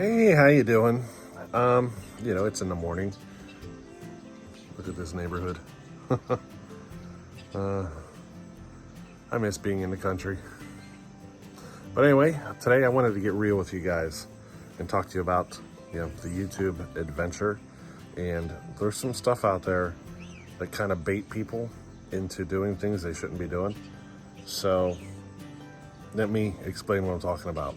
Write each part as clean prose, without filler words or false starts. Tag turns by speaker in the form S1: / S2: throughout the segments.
S1: Hey, how you doing? It's in the morning. Look at this neighborhood. I miss being in the country. But anyway, today I wanted to get real with you guys and talk to you about, the YouTube adventure. And there's some stuff out there that kind of bait people into doing things they shouldn't be doing. So let me explain what I'm talking about.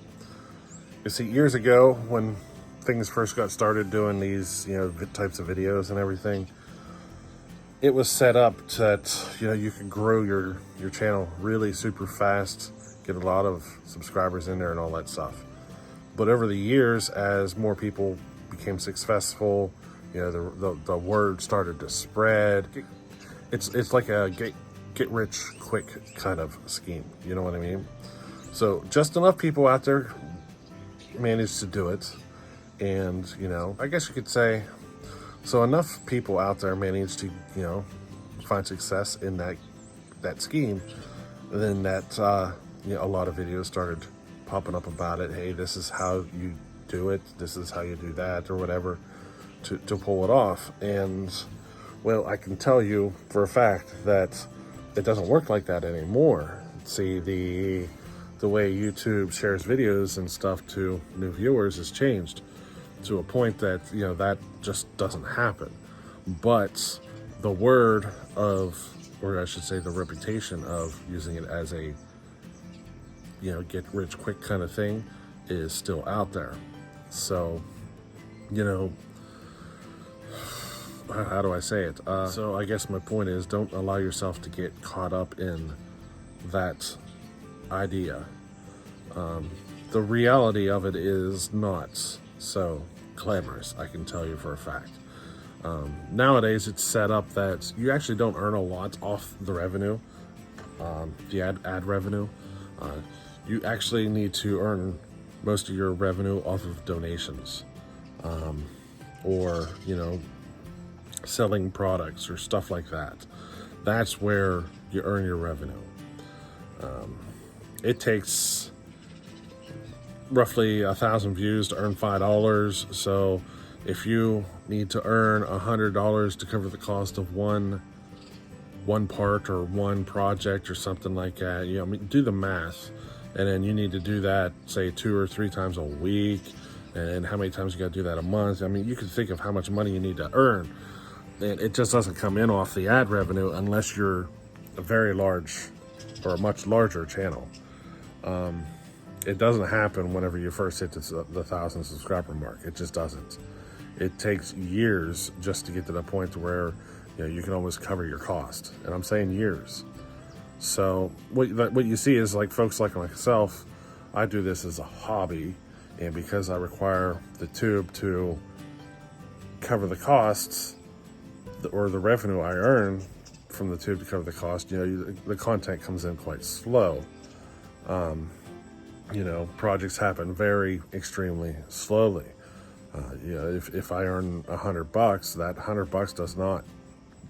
S1: You see, years ago when things first got started doing these, types of videos and everything, it was set up that, you could grow your channel really super fast, get a lot of subscribers in there and all that stuff. But over the years, as more people became successful, the word started to spread. It's like a get rich quick kind of scheme. You know what I mean? So just enough people out there managed to do it. And, I guess you could say, so enough people out there managed to, find success in that scheme. And then that, a lot of videos started popping up about it. Hey, this is how you do it. This is how you do that or whatever to pull it off. And, well, I can tell you for a fact that it doesn't work like that anymore. See, the way YouTube shares videos and stuff to new viewers has changed to a point that, that just doesn't happen. But the word of, or I should say the reputation of using it as a, get rich quick kind of thing is still out there. So, how do I say it? So I guess my point is, don't allow yourself to get caught up in that idea. The reality of it is not so glamorous, I can tell you for a fact. Nowadays, it's set up that you actually don't earn a lot off the revenue, the ad revenue. You actually need to earn most of your revenue off of donations, or, selling products or stuff like that. That's where you earn your revenue. It takes roughly 1,000 views to earn $5. So if you need to earn $100 to cover the cost of one part or one project or something like that, do the math. And then you need to do that, say 2 or 3 times a week. And how many times you got to do that a month? You can think of how much money you need to earn. And it just doesn't come in off the ad revenue unless you're a very large or a much larger channel. It doesn't happen whenever you first hit the 1,000 subscriber mark. It just doesn't. It takes years just to get to the point where you can almost cover your cost, and I'm saying years. So what you see is, like, folks like myself, I do this as a hobby, and because I require the tube to cover the costs or the revenue I earn from the tube to cover the cost, the content comes in quite slow. Projects happen very extremely slowly. If I earn $100, that $100 does not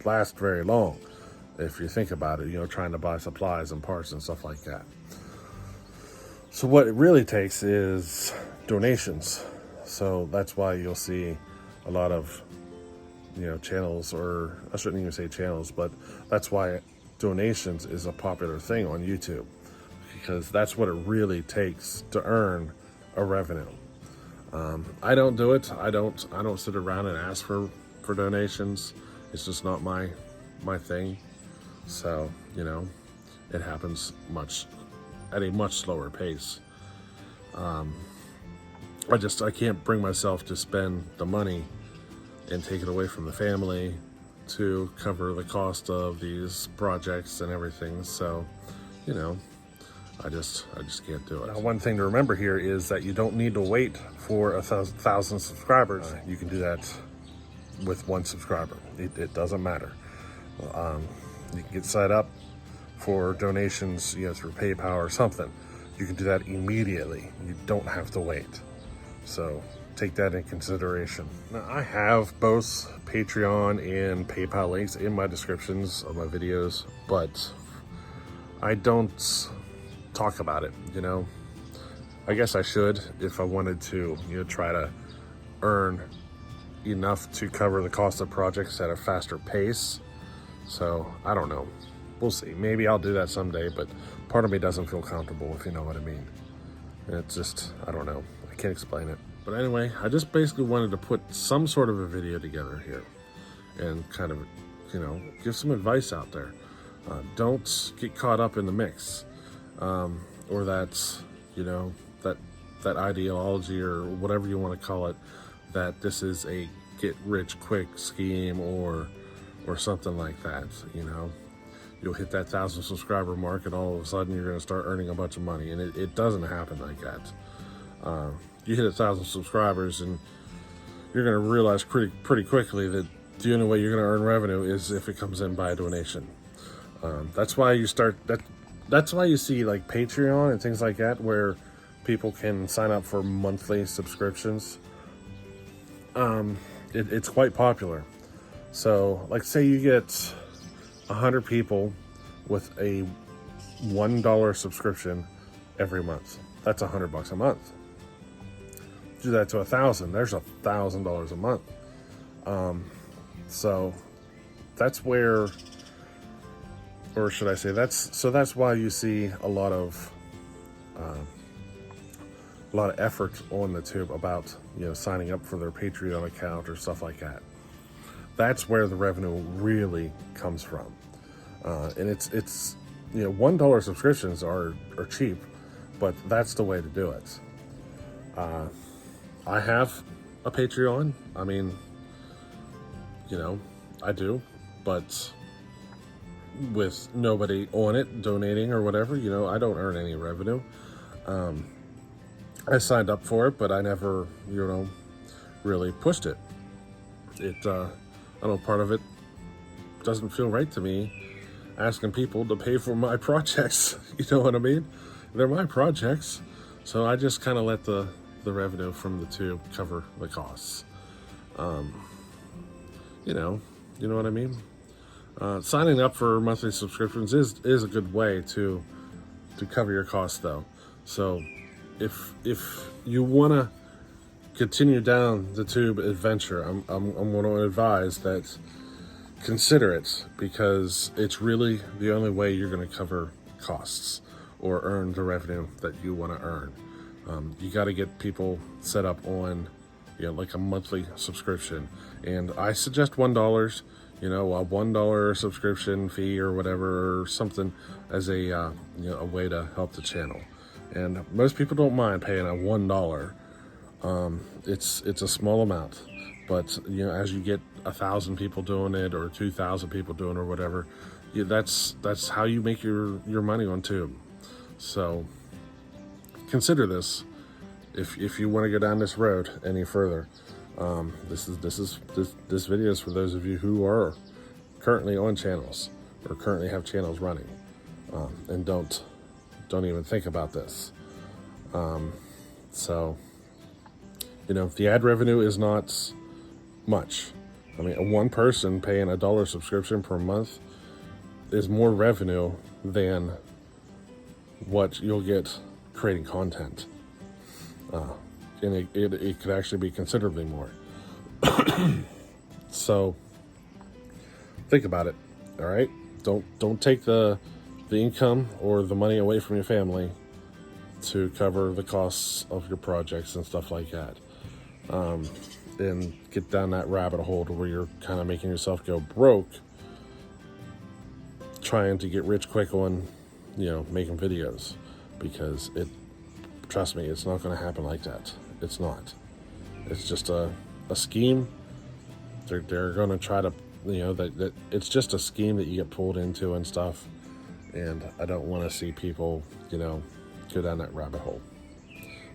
S1: last very long. If you think about it, trying to buy supplies and parts and stuff like that. So what it really takes is donations. So that's why you'll see a lot of, channels, or I shouldn't even say channels, but that's why donations is a popular thing on YouTube. Because that's what it really takes to earn a revenue. I don't do it. I don't sit around and ask for donations. It's just not my thing. So, it happens at a much slower pace. I can't bring myself to spend the money and take it away from the family to cover the cost of these projects and everything. So, I just can't do it. Now, one thing to remember here is that you don't need to wait for 1,000 subscribers. You can do that with 1 subscriber. It doesn't matter. You can get set up for donations, through PayPal or something. You can do that immediately. You don't have to wait. So take that in consideration. Now, I have both Patreon and PayPal links in my descriptions of my videos, but I don't talk about it, I guess I should if I wanted to, try to earn enough to cover the cost of projects at a faster pace. So I don't know. We'll see. Maybe I'll do that someday, but part of me doesn't feel comfortable, if you know what I mean. And it's just, I don't know. I can't explain it. But anyway, I just basically wanted to put some sort of a video together here and kind of, give some advice out there. Don't get caught up in the mix, or that's, that ideology or whatever you want to call it, that this is a get rich quick scheme or something like that. You'll hit that 1,000 subscriber mark and all of a sudden you're going to start earning a bunch of money, and it doesn't happen like that. You hit 1,000 subscribers and you're going to realize pretty quickly that the only way you're going to earn revenue is if it comes in by a donation. That's why you start that's why you see like Patreon and things like that, where people can sign up for monthly subscriptions. It's quite popular. So like, say you get 100 people with a $1 subscription every month. That's $100 a month. Do that to 1,000. There's $1,000 a month. So that's where, or should I say, that's why you see a lot of effort on the tube about signing up for their Patreon account or stuff like that. That's where the revenue really comes from. And it's $1 subscriptions are cheap, but that's the way to do it. I have a Patreon. I mean, I do, but with nobody on it donating or whatever, I don't earn any revenue. I signed up for it, but I never, really pushed it. I know part of it doesn't feel right to me, asking people to pay for my projects. You know what I mean? They're my projects. So I just kind of let the revenue from the tube cover the costs. You know what I mean? Signing up for monthly subscriptions is a good way to cover your costs, though. So if you want to continue down the tube adventure, I'm going to advise that consider it, because it's really the only way you're going to cover costs or earn the revenue that you want to earn. You got to get people set up on like a monthly subscription, and I suggest $1, a $1 subscription fee or whatever, or something as a way to help the channel. And most people don't mind paying a $1. It's a small amount, but as you get 1,000 people doing it or 2,000 people doing it or whatever, that's how you make your money on tube. So consider this if you want to go down this road any further. This video is for those of you who are currently on channels or currently have channels running, and don't even think about this. So the ad revenue is not much. I mean, one person paying $1 subscription per month is more revenue than what you'll get creating content. And it could actually be considerably more. So think about it. All right. Don't take the income or the money away from your family to cover the costs of your projects and stuff like that. And get down that rabbit hole to where you're kind of making yourself go broke, trying to get rich quick on, making videos, because trust me, it's not going to happen like that. It's not. It's just a scheme. They're going to try to, that it's just a scheme that you get pulled into and stuff. And I don't want to see people, go down that rabbit hole.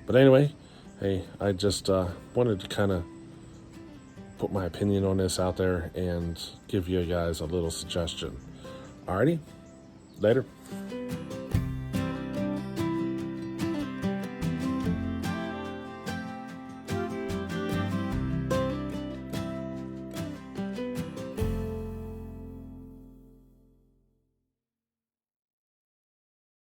S1: But anyway, hey, I just wanted to kind of put my opinion on this out there and give you guys a little suggestion. Alrighty, later.